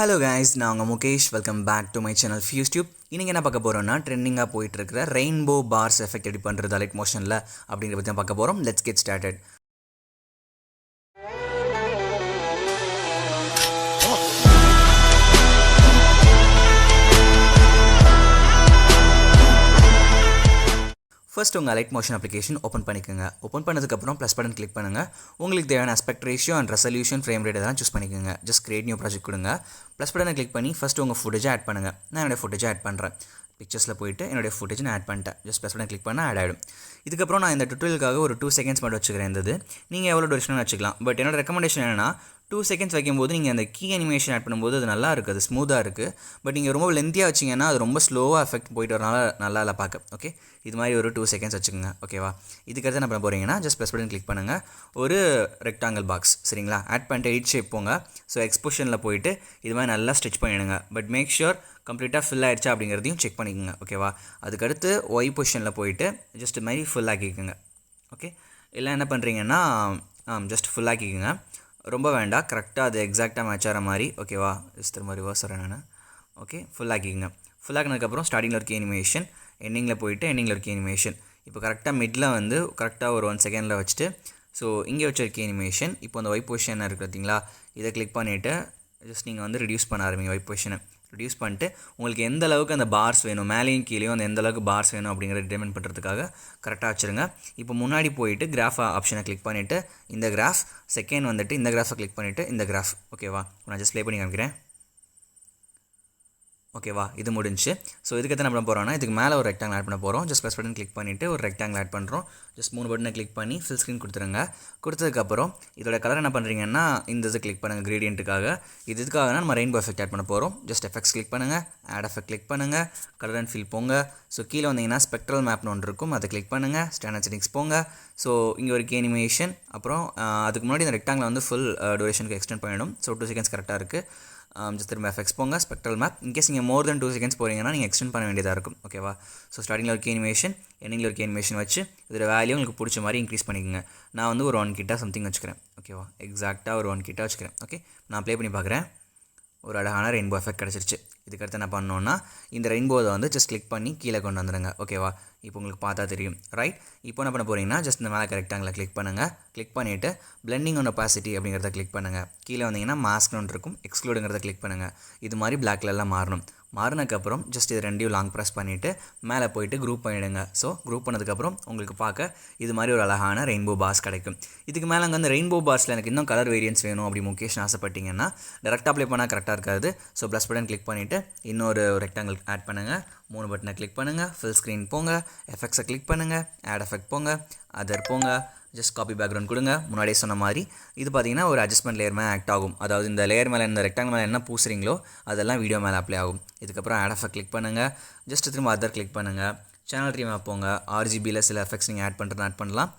Hello guys, நான் உங்கள் Mukesh. Welcome back to my channel FuseTube. இன்றைக்கி என்ன பார்க்க போகிறோம்னா ட்ரெண்டிங்காக போயிட்டுருக்கிற ரெயின்போ பார்ஸ் எஃபெக்ட் எப்படி பண்ணுறது அலைட் மோஷனில் அப்படிங்கிற பற்றி தான் பார்க்க போகிறோம். Let's get started. ஃபர்ஸ்ட் உங்கள் அலைட் மோஷன் அப்ளிகேஷன் ஓப்பன் பண்ணிக்கோங்க. ஓப்பன் பண்ணதுக்கப்புறம் ப்ளஸ் பட்டன் கிளிக் பண்ணுங்கள். உங்களுக்கு தேவையான aspect ratio and resolution frame rate இதெல்லாம் சூஸ் பண்ணிக்கோங்க. ஜஸ்ட் கிரியேட் நியூ ப்ராஜெக்ட் கொடுங்க. ப்ளஸ் பட்டனை கிளிக் பண்ணி ஃபஸ்ட்டு உங்கள் ஃபுட்டேஜை ஆட் பண்ணுங்கள். நான் என்னோடய ஃபுட்டேஜை ஆட் பண்ணுறேன். பிக்சர்ஸில் போயிட்டு என்னுடைய ஃபுட்டேஜ் நான் ஆட் பண்ணிட்டேன். ஜஸ்ட் ப்ளஸ் பட்டன் கிளிக் பண்ணால் ஆட் ஆகிடும். இதுக்கப்புறம் நான் இந்த டுட்டோரியலுக்காக ஒரு 2 seconds மட்டும் வச்சுக்கிறேன். இருந்தது நீங்கள் எவ்வளோ டூரேஷன் வச்சுக்கலாம். பட் என்னோட ரெக்கமெண்டேஷன் என்னென்னா 2 seconds வைக்கும்போது நீங்கள் அந்த கீ அனிமேஷன் ஆட் பண்ணும்போது அது நல்லா இருக்குது, அது ஸ்மூத்தாக இருக்குது. பட் நீங்கள் ரொம்ப லென்த்தியாக வச்சிங்கன்னா அது ரொம்ப ஸ்லோவாக எஃபெக்ட் போயிட்டு வரனால நல்லா இல்லை பார்க்க. ஓகே, இது மாதிரி ஒரு 2 seconds வச்சுக்கோங்க. ஓகேவா, இதுக்கடுத்து என்ன பண்ண போகிறீங்கன்னா ஜஸ்ட் ப்ளஸ் பட்டன் கிளிக் பண்ணுங்கள். ஒரு ரெக்டாங்கிள் பாக்ஸ் சரிங்களா ஆட் பண்ணிட்டு எயிட் ஷேப் போங்க. ஸோ எக்ஸ்போஷனில் போயிட்டு இது மாதிரி நல்லா ஸ்ட்ரெச் பண்ணிடுங்க. பட் மேக் ஷுர் கம்ப்ளீட்டாக ஃபில் ஆகிடுச்சா அப்படிங்கிறதையும் செக் பண்ணிக்கோங்க. ஓகேவா, அதுக்கடுத்து ஒய் பொசிஷனில் போயிட்டு ஜஸ்ட் இது மாதிரி ஃபுல் ஆக்கிக்கோங்க. ஓகே, இல்லை என்ன பண்ணுறீங்கன்னா ஜஸ்ட் ஃபுல் ஆக்கிக்கோங்க. ரொம்ப வேண்டாம், கரெக்டாக அது எக்ஸாக்டாக மேட்ச் ஆகிற மாதிரி. ஓகேவா, ஜஸ்ட் திரும்ப ரிவர்ஸ் வரேன் நான். ஓகே, ஃபுல் ஆக்கிக்கோங்க. ஃபுல் ஆக்கினதுக்கப்புறம் ஸ்டார்டிங்கில் ஒரு அனிமேஷன், எண்டிங்கில் போயிட்டு எண்டிங்கில் ஒரு அனிமேஷன். இப்போ கரெக்டாக மிடில் வந்து கரெக்டாக ஒரு 1 செகண்டில் வச்சுட்டு ஸோ இங்கே வச்சிருக்க அனிமேஷன். இப்போ அந்த ஒய் பொசிஷன் இருக்குது பார்த்தீங்களா, இதை கிளிக் பண்ணிவிட்டு ஜஸ்ட் நீங்கள் வந்து ரிடியூஸ் பண்ண ஆரம்பிங்க. ஒய் பொசிஷனை ரிடியூஸ் பண்ணிட்டு உங்களுக்கு எந்த அளவுக்கு அந்த பார்ஸ் வேணும், மேலேயும் கீழேயும் அந்த எந்த அளவுக்கு பார்ஸ் வேணும் அப்படிங்கிறத டிட்டர்மின் பண்ணுறதுக்காக கரெக்டாக வச்சுருங்க. இப்போ முன்னாடி போயிட்டு கிராஃப் ஆப்ஷனை கிளிக் பண்ணிவிட்டு இந்த கிராஃப், செகண்ட் வந்துட்டு இந்த கிராஃபை கிளிக் பண்ணிவிட்டு இந்த கிராஃப். ஓகேவா, நான் ஜஸ்ட் ப்ளே பண்ணி காமிக்கிறேன். ஓகேவா, இது முடிஞ்சு. ஸோ இதுக்கு என்ன பண்ண போகிறோம்னா இதுக்கு மேலே ஒரு ரெக்டாங்கிள் ஆட் பண்ண போகிறோம். ஜஸ்ட் ப்ளஸ் பட்டன் கிளிக் பண்ணிவிட்டு ஒரு ரெக்டாங்கிள் ஆட் பண்ணுறோம். ஜஸ்ட் 3 பட்டனை கிளிக் பண்ணி ஃபில் ஸ்க்ரீன் கொடுத்துருங்க. கொடுத்ததுக்கப்புறம் இதோட கலர் என்ன பண்ணுறீங்கன்னா இந்த இது கிளிக் பண்ணுங்கள் கிரேடியண்ட்டுக்காக. இதுக்காக நம்ம ரெயின்போ எஃபெக்ட் ஆட் பண்ண போகிறோம். ஜஸ்ட் எஃபெக்ட்ஸ் கிளிக் பண்ணுங்கள், ஆட் எஃபெக்ட் கிளிக் பண்ணுங்கள், கலர் அண்ட் ஃபில் போங்க. ஸோ கீழே வந்தீங்கன்னா ஸ்பெக்ட்ரல் மேப்னு ஒன்று இருக்கும், அதை கிளிக் பண்ணுங்கள். ஸ்டாண்டர்ட் செட்டிங்ஸ் போங்க. ஸோ இங்கே ஒரு அனிமேஷன். அப்புறம் அதுக்கு முன்னாடி இந்த ரெக்டாங்கில் வந்து ஃபுல் டூரேஷனுக்கு எக்ஸ்டெண்ட் பண்ணிடும். ஸோ 2 seconds கரெக்டாக இருக்குது. ஜஸ்ட் திரும்ப எஃபெக்ட்ஸ் போங்க, ஸ்பெக்ட்ரல் மேப். இன்கேஸ் நீங்கள் மோர் தென் 2 seconds போகிறீங்கன்னா நீங்கள் எக்ஸ்டெண்ட் பண்ண வேண்டியதாக இருக்கும். ஓகேவா, ஸோ ஸ்டார்டிங்கில் ஒரு அனிமேஷன், எண்டிங்கில் ஒரு அனிமேஷன் வச்சு இதோட வேல்யூ உங்களுக்கு பிடிச்ச மாதிரி இன்க்ரீஸ் பண்ணிக்கோங்க. நான் வந்து ஒரு 1 கிட்ட சம்திங் வச்சுக்கிறேன். ஓகேவா, எக்ஸாக்டாக ஒரு 1 கிட்ட வச்சுக்கிறேன். ஓகே, நான் ப்ளே பண்ணி பார்க்குறேன். ஒரு அழகான ரெயின்போ எஃபெக்ட் கிடச்சிருச்சு. இதுக்கடுத்து என்ன பண்ணோன்னா இந்த ரெயின்போவை வந்து ஜஸ்ட் கிளிக் பண்ணி கீழே கொண்டு வந்துடுங்க. ஓகேவா, இப்போ உங்களுக்கு பார்த்தா தெரியும். ரைட், இப்போ என்ன பண்ண போகிறீங்கன்னா ஜஸ்ட் இந்த மேலே ரெக்டாங்கில் கிளிக் பண்ணுங்கள். கிளிக் பண்ணிவிட்டு பிளெண்டிங் ஆன் ஒபாசிட்டி அப்படிங்கிறத கிளிக் பண்ணுங்கள். கீழே வந்தீங்கன்னா மாஸ்க்னு ஒன்று இருக்கும், எக்ஸ்க்ளூடுங்கிறத கிளிக் பண்ணுங்கள். இது மாதிரி பிளாக் கலரில் மாறணும். மாறினதுக்கப்புறம் ஜஸ்ட் இது ரெண்டையும் லாங் ப்ரெஸ் பண்ணிவிட்டு மேலே போயிட்டு குரூப் பண்ணிவிடுங்க. ஸோ குரூப் பண்ணதுக்கப்புறம் உங்களுக்கு பார்க்க இது மாதிரி ஒரு அழகான ரெயின்போ பார்ஸ் கிடைக்கும். இதுக்கு மேலே அங்கே அந்த ரெயின்போ பார்ஸில் எனக்கு இன்னும் கலர் வேரியன்ஸ் வேணும் அப்படி முகேஷ் ஆசைப்பட்டீங்கன்னா டேரெக்டாக அப்ளை பண்ணால் கரெக்டாக இருக்காது. ஸோ ப்ளஸ் பட்டன் கிளிக் பண்ணிவிட்டு இன்னொரு ரெக்டாங்கிள் ஆட் பண்ணுங்கள். 3 பட்டனை கிளிக் பண்ணுங்கள், ஃபுல் ஸ்க்ரீன் போங்க, எஃபெக்ட்ஸை கிளிக் பண்ணுங்கள், ஆட் எஃபெக்ட் போங்க, அதர் போங்க, ஜஸ்ட் காப்பி பேக்ரவுண்ட் கொடுங்க. முன்னாடியே சொன்ன மாதிரி இது பார்த்தீங்கன்னா ஒரு அட்ஜஸ்ட்மெண்ட் லேயர் மேலே ஆக்ட் ஆகும். அதாவது இந்த லேயர் மேலே இந்த ரெக்டாங்கிள் மேலே என்ன பூசுறீங்களோ அதெல்லாம் வீடியோ மேலே அப்ளை ஆகும். இதுக்கப்புறம் ஆட் எஃபெக்ட் கிளிக் பண்ணுங்கள். ஜஸ்ட் திரும்ப அதர் கிளிக் பண்ணுங்கள். சேனல் ட்ரீ மேப் போங்க. RGBயில் சில எஃபெக்ட்ஸ் நீங்கள் ஆட் பண்ணுறது ஆட் பண்ணலாம்.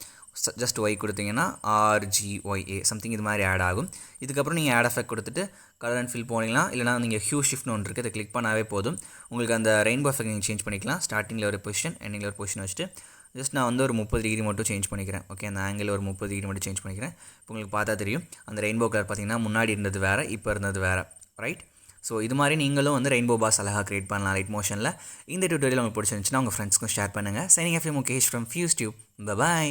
ஜஸ்ட் ஒய் கொடுத்தீங்கன்னா RGYA சம்திங் இது மாதிரி ஆட் ஆகும். இதுக்கப்புறம் நீங்கள் ஆட் எஃபெக்ட் கொடுத்துட்டு கலர் அண்ட் ஃபில் போனீங்களா, இல்லைனா நீங்கள் ஹியூ ஷிஃப்ட்னு ஒன்று இருக்குது, அதை கிளிக் பண்ணாவே போதும். உங்களுக்கு அந்த ரெயின்போ எஃபெக்ட் நீங்கள் சேஞ்ச் பண்ணிக்கலாம். ஸ்டார்டிங்கில் ஒரு பொசிஷன், எண்டிங்கில் ஒரு பொசிஷன் வச்சுட்டு ஜஸ்ட் நான் வந்து ஒரு 30 டிகிரி மட்டும் சேஞ்ச் பண்ணிக்கிறேன். ஓகே, அந்த ஆங்கிள் ஒரு 30 டிகிரி மட்டும் சேஞ்ச் பண்ணிக்கிறேன். இப்போ உங்களுக்கு பார்த்தா தெரியும் அந்த ரெயின்போ கலர் பார்த்தீங்கன்னா முன்னாடி இருந்தது வேறு, இப்போ இருந்தது வேறு. ரைட், ஸோ இது மாதிரி நீங்களும் வந்து ரெயின்போ பார்ஸ் அழகாக கிரியேட் பண்ணலாம் லைட் மோஷனில். இந்த டியூட்டோரியல் உங்களுக்கு பிடிச்சிருந்துச்சுன்னா உங்கள் ஃப்ரெண்ட்ஸ்க்கும் ஷேர் பண்ணுங்கள். Signing off Mukesh from FuseTube. By.